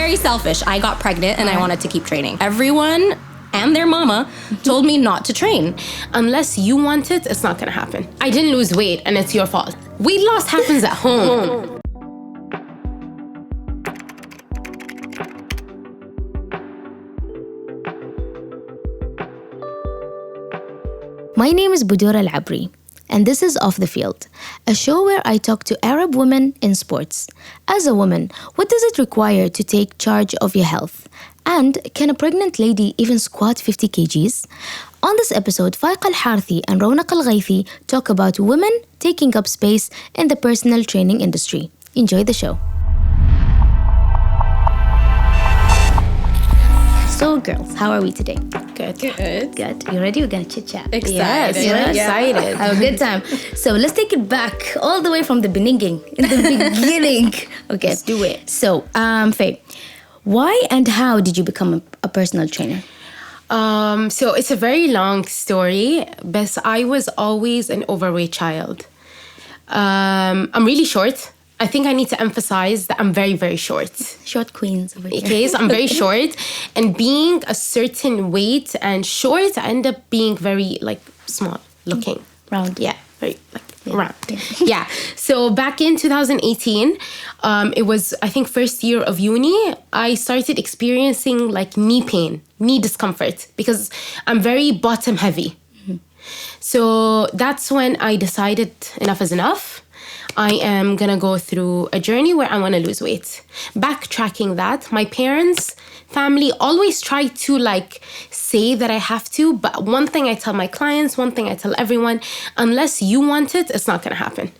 very selfish. I got pregnant and I wanted to keep training. Everyone and their mama told me not to train. Unless you want it, it's not gonna happen. I didn't lose weight and it's your fault. Weight loss happens at home. My name is Budour Al-Abri, and this is Off the Field, a show where I talk to Arab women in sports. As a woman, what does it require to take charge of your health? And can a pregnant lady even squat 50 kgs? On this episode, Faiqa Al-Harthi and Rawnaq Al-Ghaithi talk about women taking up space in the personal training industry. Enjoy the show. So girls, how are we today? Good. Good. You ready? We're gonna chit chat. Excited. Excited. Have a good time. So let's take it back all the way from the beginning. Okay. Let's do it. So, Faye, why and how did you become a personal trainer? So it's a very long story, but I was always an overweight child. I'm really short. I think I need to emphasize that I'm very, very short. Short queens over here. Okay, so I'm very short. And being a certain weight and short, I end up being very, small looking. Round. Yeah, very, round. Yeah. So back in 2018, it was, I think, first year of uni, I started experiencing, knee pain, knee discomfort, because I'm very bottom heavy. Mm-hmm. So that's when I decided enough is enough. I am going to go through a journey where I want to lose weight. Backtracking that, my parents, family always try to say that I have to. But one thing I tell my clients, one thing I tell everyone, unless you want it, it's not going to happen.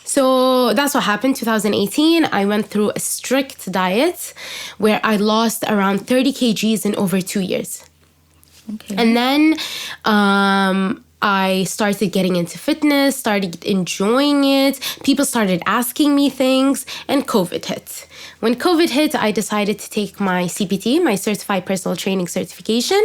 So that's what happened. 2018, I went through a strict diet where I lost around 30 kgs in over 2 years. Okay. And then I started getting into fitness, started enjoying it. People started asking me things, and COVID hit. When COVID hit, I decided to take my CPT, my Certified Personal Training certification,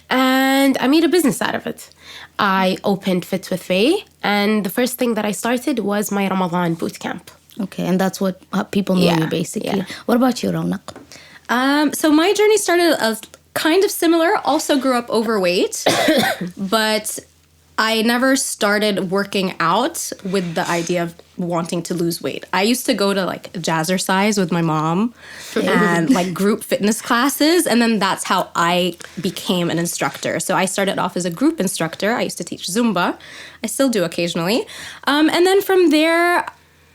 and I made a business out of it. I opened Fit with Faye, and the first thing that I started was my Ramadan bootcamp. Okay, and that's what people know you basically. Yeah. What about you, Rawnaq? So my journey started as kind of similar. Also grew up overweight, but I never started working out with the idea of wanting to lose weight. I used to go to jazzercise with my mom and group fitness classes. And then that's how I became an instructor. So I started off as a group instructor. I used to teach Zumba. I still do occasionally. And then from there,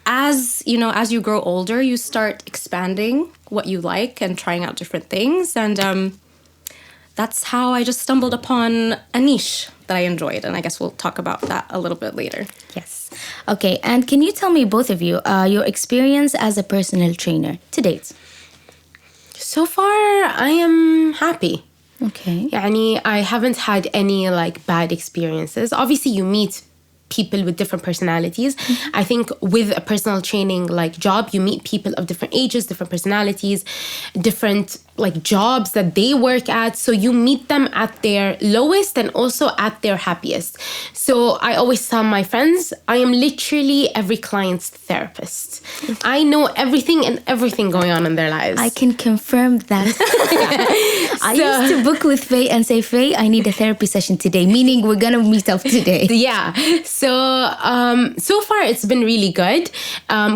as you grow older, you start expanding what you like and trying out different things. And that's how I just stumbled upon a niche that I enjoyed. And I guess we'll talk about that a little bit later. Yes. Okay, and can you tell me, both of you, your experience as a personal trainer to date? So far, I am happy. Okay. I haven't had any bad experiences. Obviously, you meet people with different personalities. Mm-hmm. I think with a personal training job, you meet people of different ages, different personalities, different jobs that they work at. So you meet them at their lowest and also at their happiest. So I always tell my friends, I am literally every client's therapist. I know everything going on in their lives. I can confirm that. I used to book with Faye and say, Faye, I need a therapy session today, meaning we're going to meet up today. Yeah. So far it's been really good.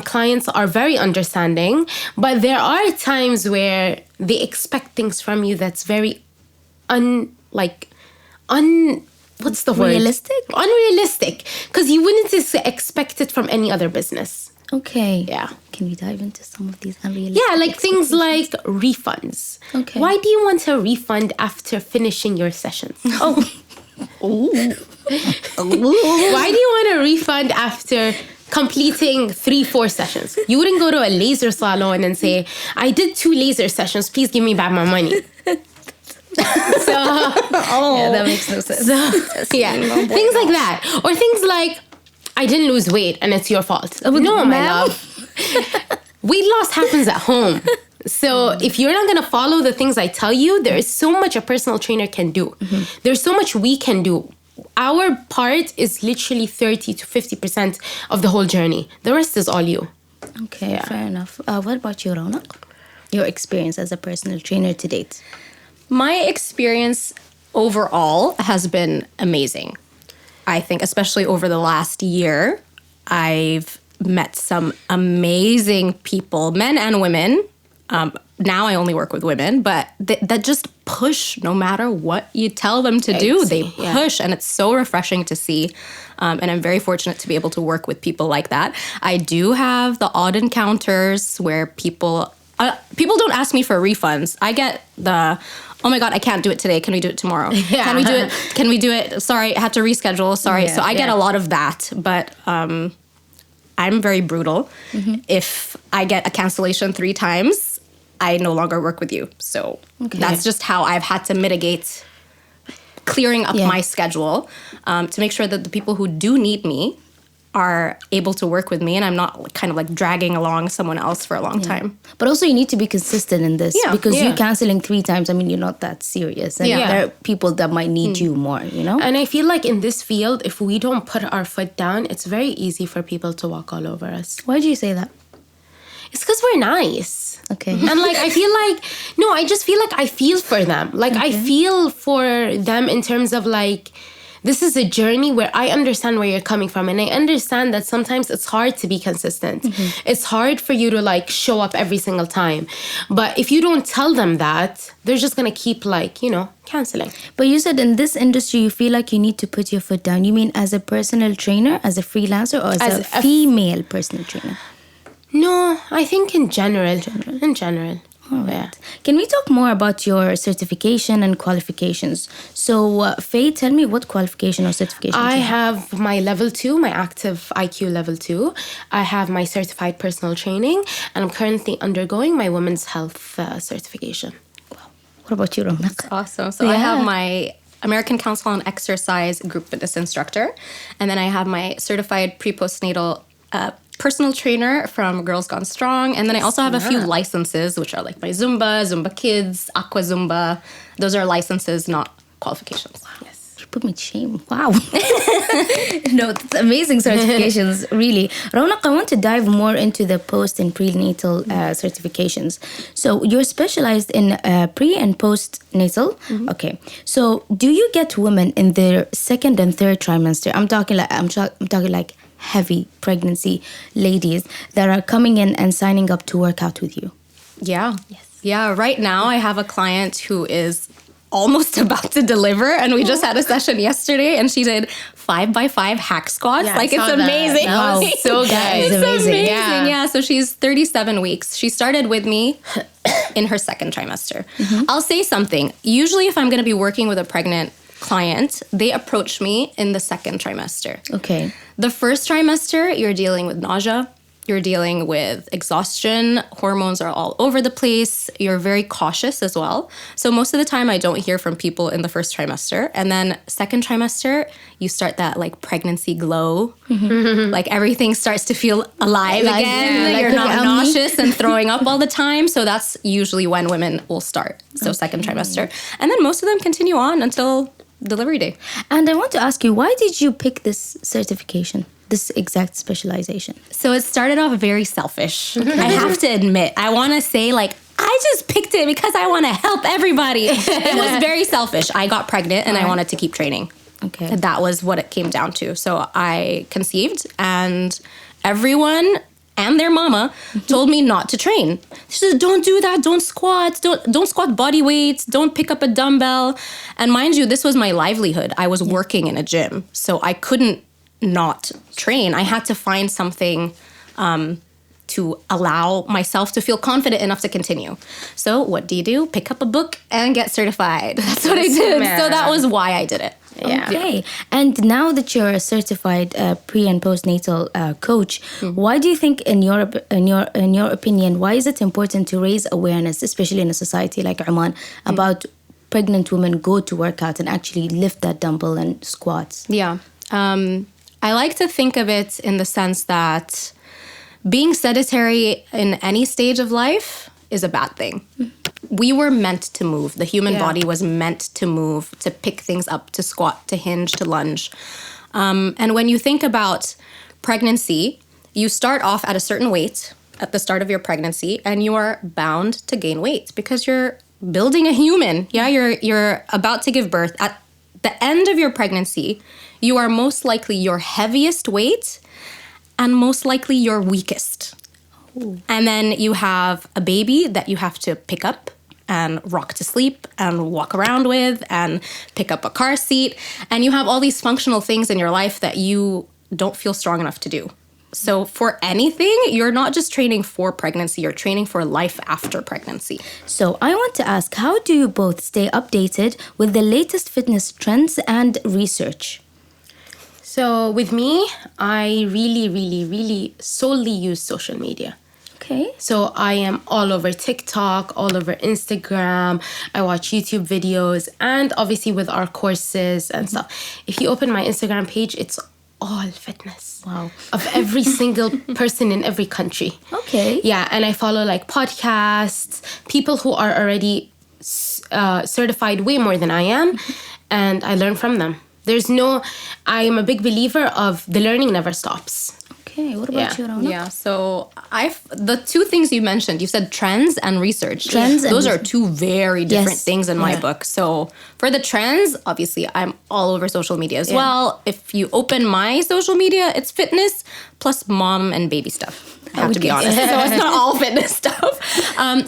Clients are very understanding, but there are times where they expect things from you that's very what's the word? Unrealistic. Because you wouldn't expect it from any other business. Okay. Yeah. Can we dive into some of these unrealistic? Yeah, things like refunds. Okay. Why do you want a refund after finishing your sessions? Oh. Ooh. Why do you want a refund after completing 3-4 sessions? You wouldn't go to a laser salon and say, I did 2 laser sessions, please give me back my money. Yeah, that makes no sense. Things like that. Or things like, I didn't lose weight and it's your fault. No, my love. Weight loss happens at home. So if you're not going to follow the things I tell you, there is so much a personal trainer can do. Mm-hmm. There's so much we can do. Our part is literally 30 to 50% of the whole journey. The rest is all you. Okay, fair enough. What about you, Rawnaq? your experience as a personal trainer to date? My experience overall has been amazing. I think, especially over the last year, I've met some amazing people, men and women. Now I only work with women, but that just push no matter what you tell them to do. They push, and it's so refreshing to see. And I'm very fortunate to be able to work with people like that. I do have the odd encounters where people don't ask me for refunds. I get the, oh my God, I can't do it today. Can we do it tomorrow? Yeah. Can we do it? Can we do it? Sorry, I had to reschedule. Sorry. Yeah, so I get a lot of that, but I'm very brutal. If I get a cancellation 3 times, I no longer work with you. So that's just how I've had to mitigate clearing up my schedule to make sure that the people who do need me are able to work with me, and I'm not kind of like dragging along someone else for a long time. But also you need to be consistent in this because you canceling 3 times, I mean, you're not that serious. And there are people that might need you more, you know? And I feel like in this field, if we don't put our foot down, it's very easy for people to walk all over us. Why do you say that? It's because we're nice. Okay. And like, I feel like, no, I just feel like I feel for them. Like, I feel for them in terms of like, this is a journey where I understand where you're coming from. And I understand that sometimes it's hard to be consistent. It's hard for you to like show up every single time. But if you don't tell them that, they're just going to keep like, you know, canceling. But you said in this industry, you feel like you need to put your foot down. You mean as a personal trainer, as a freelancer, or as a female personal trainer? No, I think in general. In general. All right. Can we talk more about your certification and qualifications? So, Faye, tell me what qualification or certification I do you have? have my level 2, my active IQ level 2. I have my certified personal training, and I'm currently undergoing my women's health certification. What about you, Rawnaq? Awesome. So I have my American Council on Exercise group fitness instructor, and then I have my certified pre-postnatal personal trainer from Girls Gone Strong. And then I also have a few licenses, which are like my Zumba, Zumba Kids, Aqua Zumba. Those are licenses, not qualifications. Wow. Yes. You put me to shame. Wow. No, that's amazing certifications, really. Rawnaq, I want to dive more into the post and prenatal certifications. So you're specialized in pre and postnatal. Okay. So do you get women in their 2nd and 3rd trimester? I'm talking like heavy pregnancy ladies that are coming in and signing up to work out with you? Yeah. Yes. Yeah. Right now, I have a client who is almost about to deliver, and we just had a session yesterday, and she did 5x5 hack squats. Yeah, like, it's amazing. That was so good. It's amazing. Yeah. So she's 37 weeks. She started with me in her 2nd trimester. I'll say something. Usually, if I'm going to be working with a pregnant client, they approach me in the 2nd trimester. Okay. The 1st trimester, you're dealing with nausea. You're dealing with exhaustion. Hormones are all over the place. You're very cautious as well. So most of the time, I don't hear from people in the 1st trimester. And then 2nd trimester, you start that like pregnancy glow. Like everything starts to feel alive again. like you're not the nauseous and throwing up all the time. So that's usually when women will start. So 2nd trimester. And then most of them continue on until delivery day. And I want to ask you, why did you pick this certification, this exact specialization? So it started off very selfish. I have to admit. I want to say, like, I just picked it because I want to help everybody. It was very selfish. I got pregnant and I wanted to keep training. Okay. That was what it came down to. So I conceived, and everyone and their mama told me not to train. She said, don't do that, don't squat, don't squat body weights, don't pick up a dumbbell. And mind you, this was my livelihood. I was working in a gym, so I couldn't not train. I had to find something to allow myself to feel confident enough to continue. So what do? Pick up a book and get certified. That's what I did. So that was why I did it. Yeah. Okay. And now that you're a certified pre and postnatal coach, why do you think, in your opinion, why is it important to raise awareness, especially in a society like Oman, about pregnant women go to work out and actually lift that dumbbell and squats? Yeah. I like to think of it in the sense that being sedentary in any stage of life is a bad thing. We were meant to move. The human body was meant to move, to pick things up, to squat, to hinge, to lunge. And when you think about pregnancy, you start off at a certain weight. at the start of your pregnancy, and you are bound to gain weight because you're building a human. Yeah, you're about to give birth. At the end of your pregnancy, you are most likely your heaviest weight and most likely your weakest. Ooh. And then you have a baby that you have to pick up and rock to sleep and walk around with and pick up a car seat. And you have all these functional things in your life that you don't feel strong enough to do. So for anything, you're not just training for pregnancy, you're training for life after pregnancy. So I want to ask, how do you both stay updated with the latest fitness trends and research? So with me, I really solely use social media. Okay. So I am all over TikTok, all over Instagram. I watch YouTube videos, and obviously with our courses and stuff. If you open my Instagram page, it's all fitness. Wow. Of every single person in every country. Okay. Yeah, and I follow like podcasts, people who are already certified way more than I am, and I learn from them. I am a big believer of the learning never stops. Okay, what about you, Rawnaq? Yeah, so the two things you mentioned, you said trends and research. Those are two very different things in my book. So for the trends, obviously, I'm all over social media as well. If you open my social media, it's fitness plus mom and baby stuff. I have to be honest. So it's not all fitness stuff.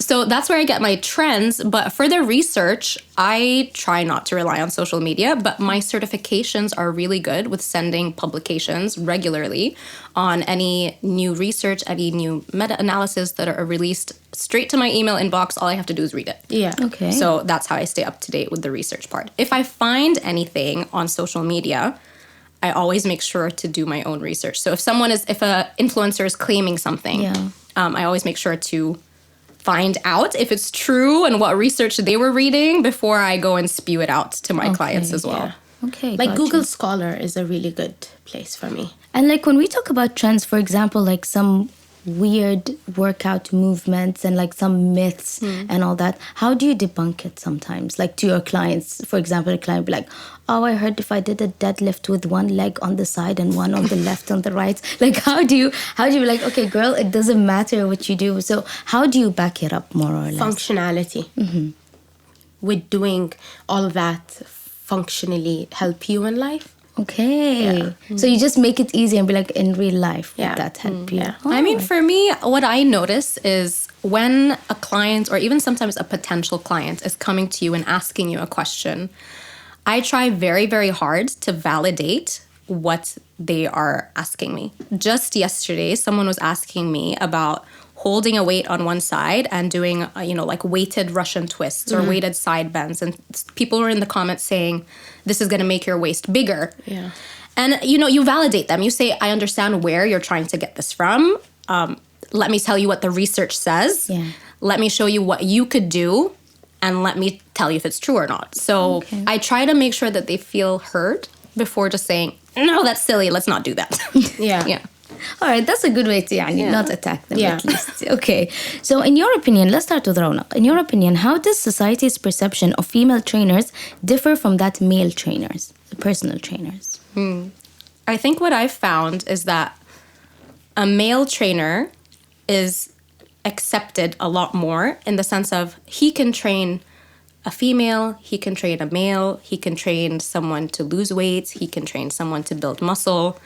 So that's where I get my trends. But for the research, I try not to rely on social media, but my certifications are really good with sending publications regularly on any new research, any new meta-analysis that are released straight to my email inbox. All I have to do is read it. Yeah. Okay. So that's how I stay up to date with the research part. If I find anything on social media, I always make sure to do my own research. So if an influencer is claiming something, I always make sure to find out if it's true and what research they were reading before I go and spew it out to my clients as well. Yeah. Okay. Like Google Scholar is a really good place for me. And like when we talk about trends, for example, like some weird workout movements and like some myths and all that, how do you debunk it sometimes? Like to your clients, for example, a client will be like, oh, I heard if I did a deadlift with one leg on the side and one on the left on the right, like how do you be like, okay, girl, it doesn't matter what you do. So how do you back it up more or less? Functionality. Would doing all of that functionally help you in life? Okay. Yeah. So you just make it easy and be like, in real life, would that help you? Yeah. Oh. I mean, for me, what I notice is when a client or even sometimes a potential client is coming to you and asking you a question, I try very, very hard to validate what they are asking me. Just yesterday, someone was asking me about holding a weight on one side and doing, like weighted Russian twists or weighted side bends. And people were in the comments saying, this is going to make your waist bigger. Yeah. And, you validate them. You say, I understand where you're trying to get this from. Let me tell you what the research says. Yeah. Let me show you what you could do. And let me tell you if it's true or not. So I try to make sure that they feel heard before just saying, no, that's silly. Let's not do that. Yeah. All right, that's a good way to not attack them at least. Okay, so in your opinion, let's start with Rawnaq. In your opinion, how does society's perception of female trainers differ from that male trainers, the personal trainers? I think what I've found is that a male trainer is accepted a lot more in the sense of he can train a female, he can train a male, he can train someone to lose weight, he can train someone to build muscle,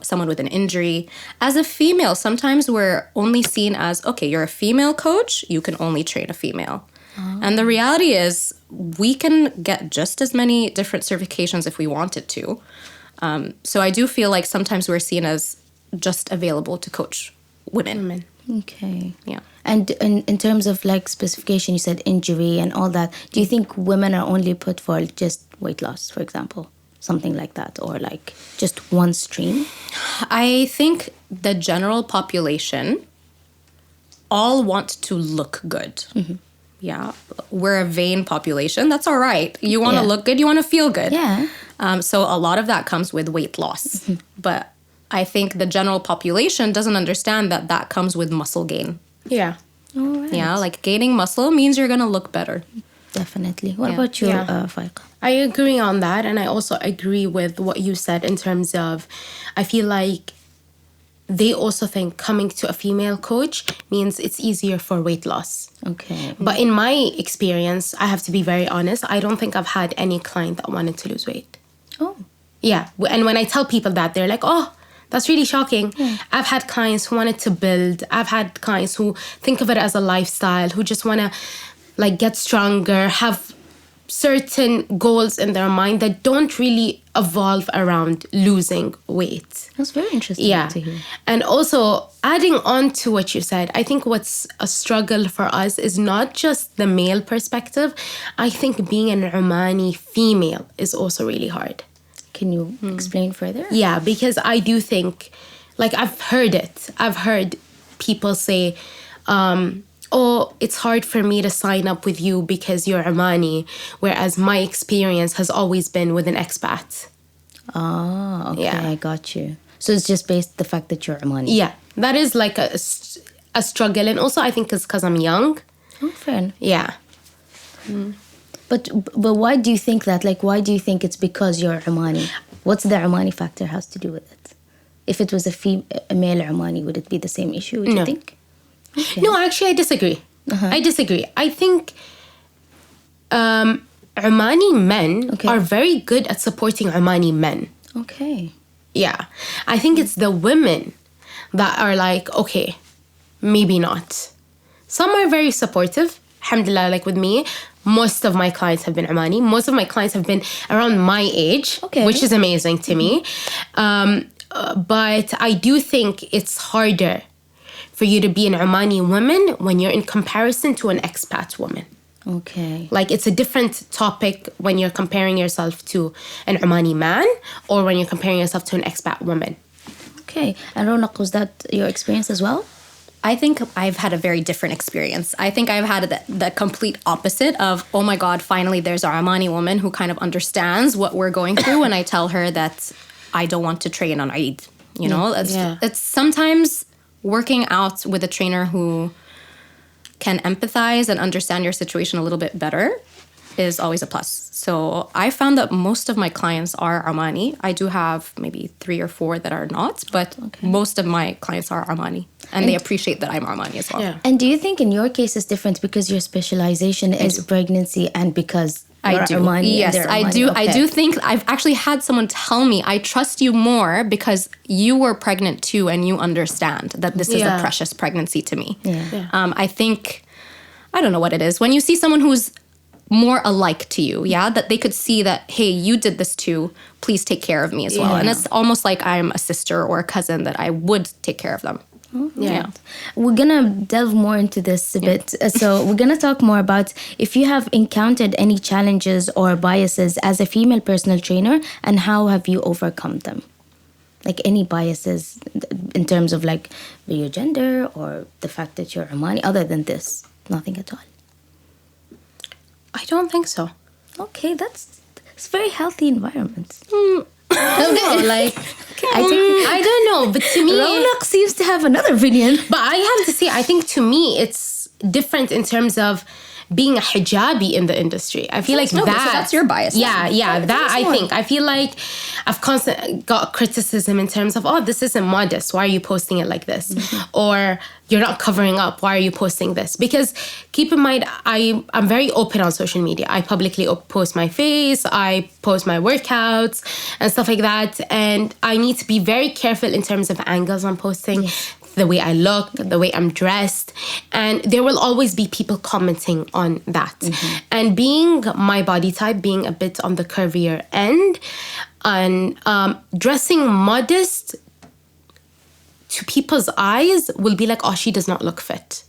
someone with an injury. As a female, sometimes we're only seen as, okay, you're a female coach, you can only train a female. And the reality is we can get just as many different certifications if we wanted to. So I do feel like sometimes we're seen as just available to coach women. Okay. Yeah. And in terms of like specification, you said injury and all that. Do you think women are only put for just weight loss, for example? Something like that, or like just one stream? I think the general population all want to look good. Yeah. We're a vain population. That's all right. You want to look good. You want to feel good. Yeah. So a lot of that comes with weight loss. But I think the general population doesn't understand that comes with muscle gain. Yeah. All right. Yeah, like gaining muscle means you're going to look better. Definitely. What about you, Faiqa? I agree on that. And I also agree with what you said in terms of, I feel like they also think coming to a female coach means it's easier for weight loss. Okay. But in my experience, I have to be very honest, I don't think I've had any client that wanted to lose weight. Oh. Yeah. And when I tell people that, they're like, oh, that's really shocking. Yeah. I've had clients who wanted to build. I've had clients who think of it as a lifestyle, who just want to like get stronger, have certain goals in their mind that don't really evolve around losing weight. That's very interesting to hear. And also, adding on to what you said, I think what's a struggle for us is not just the male perspective. I think being an Omani female is also really hard. Can you explain further? Yeah, because I do think, like, I've heard it. I've heard people say, oh, it's hard for me to sign up with you because you're Omani, whereas my experience has always been with an expat. Ah, okay, Yeah. I got you. So it's just based the fact that you're Omani. Yeah, that is like a struggle. And also I think it's because I'm young. Oh, fair enough. Yeah. But why do you think that? Like, why do you think it's because you're Omani? What's the Omani factor has to do with it? If it was a male Omani, would it be the same issue, would you No. think? Okay. No, actually, I disagree. I disagree. I think Omani men are very good at supporting Omani men. Okay. Yeah. I think it's the women that are like, okay, maybe not. Some are very supportive. Alhamdulillah, like with me, most of my clients have been Omani. Most of my clients have been around my age, which is amazing to me. But I do think it's harder for you to be an Omani woman when you're in comparison to an expat woman. Okay. Like, it's a different topic when you're comparing yourself to an Omani man or when you're comparing yourself to an expat woman. Okay. And Rawnaq, was that your experience as well? I think I've had a very different experience. I think I've had the complete opposite of, oh my God, finally there's our Omani woman who kind of understands what we're going through when I tell her that I don't want to train on Eid. You know, it's sometimes working out with a trainer who can empathize and understand your situation a little bit better is always a plus. So I found that most of my clients are Omani. I do have maybe 3 or 4 that are not, but most of my clients are Omani. And they appreciate that I'm Omani as well. Yeah. And do you think in your case it's different because your specialization is pregnancy and because I do. Omani? Yes, I do. Okay. I do think I've actually had someone tell me, I trust you more because you were pregnant too and you understand that this is a precious pregnancy to me. Yeah. I think, I don't know what it is. When you see someone who's more alike to you, that they could see that, hey, you did this too, please take care of me as well. And it's almost like I'm a sister or a cousin that I would take care of them. Yeah. We're gonna delve more into this a bit. So we're gonna talk more about if you have encountered any challenges or biases as a female personal trainer and how have you overcome them? Like any biases in terms of like your gender or the fact that you're Omani, other than this, nothing at all. I don't think so. Okay, it's very healthy environment. No, like, I don't know, but to me... Rawnaq seems to have another opinion. But I have to say, I think to me, it's different in terms of being a hijabi in the industry. I feel like So that's your bias. Yeah, that I think. I feel like I've constantly got criticism in terms of, oh, this isn't modest. Why are you posting it like this? Or you're not covering up. Why are you posting this? Because keep in mind, I'm very open on social media. I publicly post my face. I post my workouts and stuff like that. And I need to be very careful in terms of angles I'm posting. Yes. The way I look, the way I'm dressed. And there will always be people commenting on that. And being my body type, being a bit on the curvier end, and dressing modest to people's eyes will be like, oh, she does not look fit.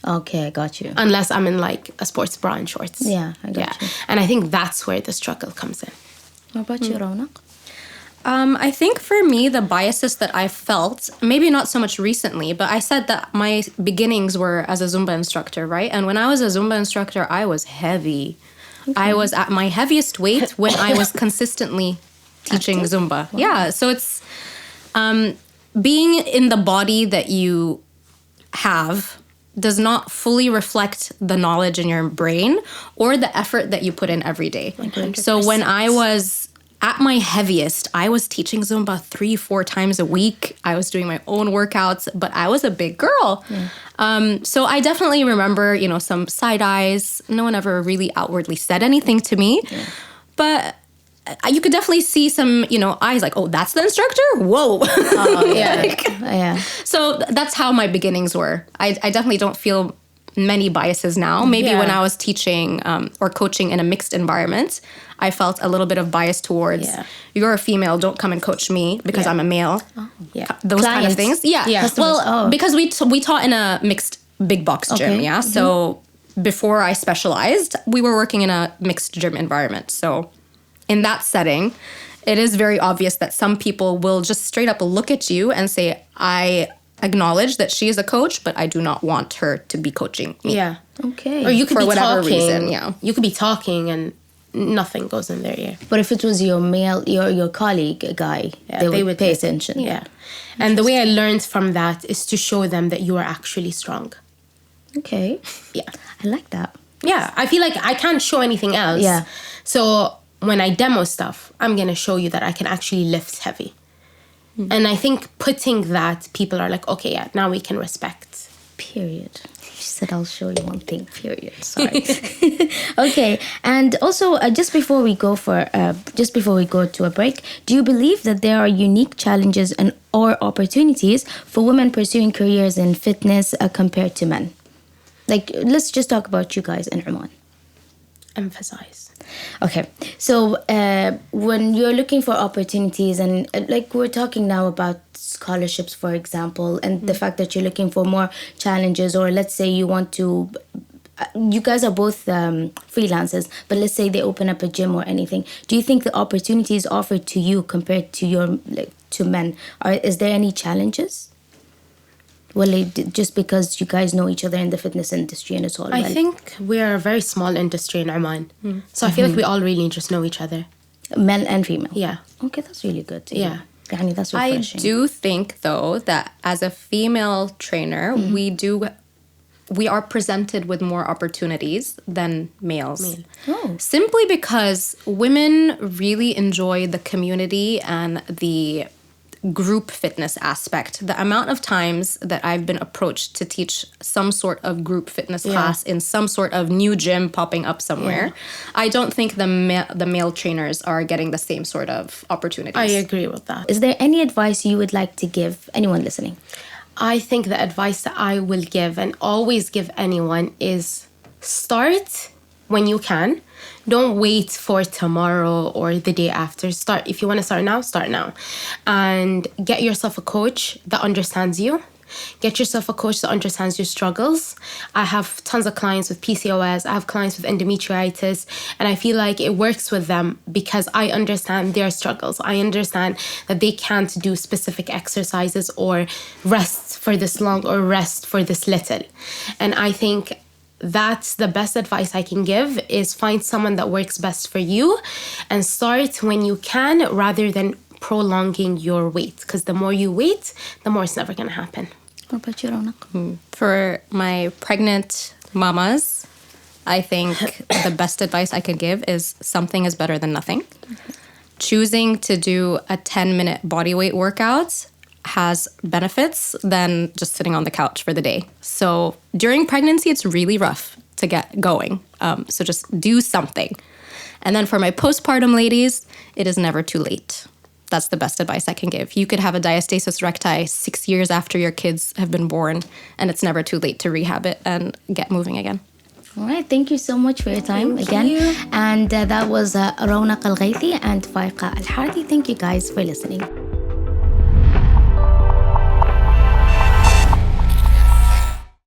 Okay, I got you. Unless I'm in like a sports bra and shorts. Yeah, I got you. And I think that's where the struggle comes in. What about you, Rawnaq? I think for me, the biases that I felt, maybe not so much recently, but I said that my beginnings were as a Zumba instructor, right? And when I was a Zumba instructor, I was heavy. Okay. I was at my heaviest weight when I was consistently teaching Zumba. Wow. Yeah, so it's being in the body that you have does not fully reflect the knowledge in your brain or the effort that you put in every day. 100%. So when I was at my heaviest, I was teaching Zumba 3-4 times a week. I was doing my own workouts, but I was a big girl. So I definitely remember, some side eyes. No one ever really outwardly said anything to me. But you could definitely see some, eyes like, oh, that's the instructor? Whoa. So that's how my beginnings were. I definitely don't feel many biases now. Maybe when I was teaching or coaching in a mixed environment, I felt a little bit of bias towards, you're a female, don't come and coach me because I'm a male. Those kind of things. Well, because we taught in a mixed big box gym, So before I specialized, we were working in a mixed gym environment. So in that setting, it is very obvious that some people will just straight up look at you and say, I acknowledge that she is a coach, but I do not want her to be coaching me. Yeah. Okay. Or you could for be whatever talking. reason, You could be talking and nothing goes in their ear. But if it was your male, your colleague, a guy, they would pay attention. Yeah. And the way I learned from that is to show them that you are actually strong. Okay. Yeah. I like that. Yeah. I feel like I can't show anything else. Yeah. So when I demo stuff, I'm going to show you that I can actually lift heavy. And I think putting that, people are like, okay, yeah, now we can respect. Period. She said, I'll show you one thing, period. Sorry. Okay. And also, just before we go to a break, do you believe that there are unique challenges or opportunities for women pursuing careers in fitness compared to men? Like, let's just talk about you guys in Oman. Emphasize. Okay, so when you're looking for opportunities, and like we're talking now about scholarships, for example, and the fact that you're looking for more challenges, or let's say you want to, you guys are both freelancers, but let's say they open up a gym or anything. Do you think the opportunities offered to you compared to to men, is there any challenges? Well, just because you guys know each other in the fitness industry and it's all I think we are a very small industry in Oman. So I feel like we all really just know each other. Men and female. Yeah. Okay, that's really good. Yeah. Yani, that's I refreshing. do think, though, that as a female trainer, we are presented with more opportunities than males. Oh. Simply because women really enjoy the community and the group fitness aspect. The amount of times that I've been approached to teach some sort of group fitness class in some sort of new gym popping up somewhere, I don't think the male trainers are getting the same sort of opportunities. I agree with that. Is there any advice you would like to give anyone listening? I think the advice that I will give and always give anyone is start when you can. Don't wait for tomorrow or the day after. Start. If you want to start now, start now. And get yourself a coach that understands you. Get yourself a coach that understands your struggles. I have tons of clients with PCOS. I have clients with endometritis. And I feel like it works with them because I understand their struggles. I understand that they can't do specific exercises or rest for this long or rest for this little. And I think that's the best advice I can give is find someone that works best for you and start when you can rather than prolonging your wait. Because the more you wait, the more it's never going to happen. What about you, Rawnaq? For my pregnant mamas, I think the best advice I could give is something is better than nothing. Choosing to do a 10-minute bodyweight workout has benefits than just sitting on the couch for the day. So during pregnancy, it's really rough to get going. So just do something. And then for my postpartum ladies, it is never too late. That's the best advice I can give. You could have a diastasis recti 6 years after your kids have been born, and it's never too late to rehab it and get moving again. All right, thank you so much for your time again. And that was Rawnaq Al-Ghaithi and Faiqa Al-Hardi. Thank you guys for listening.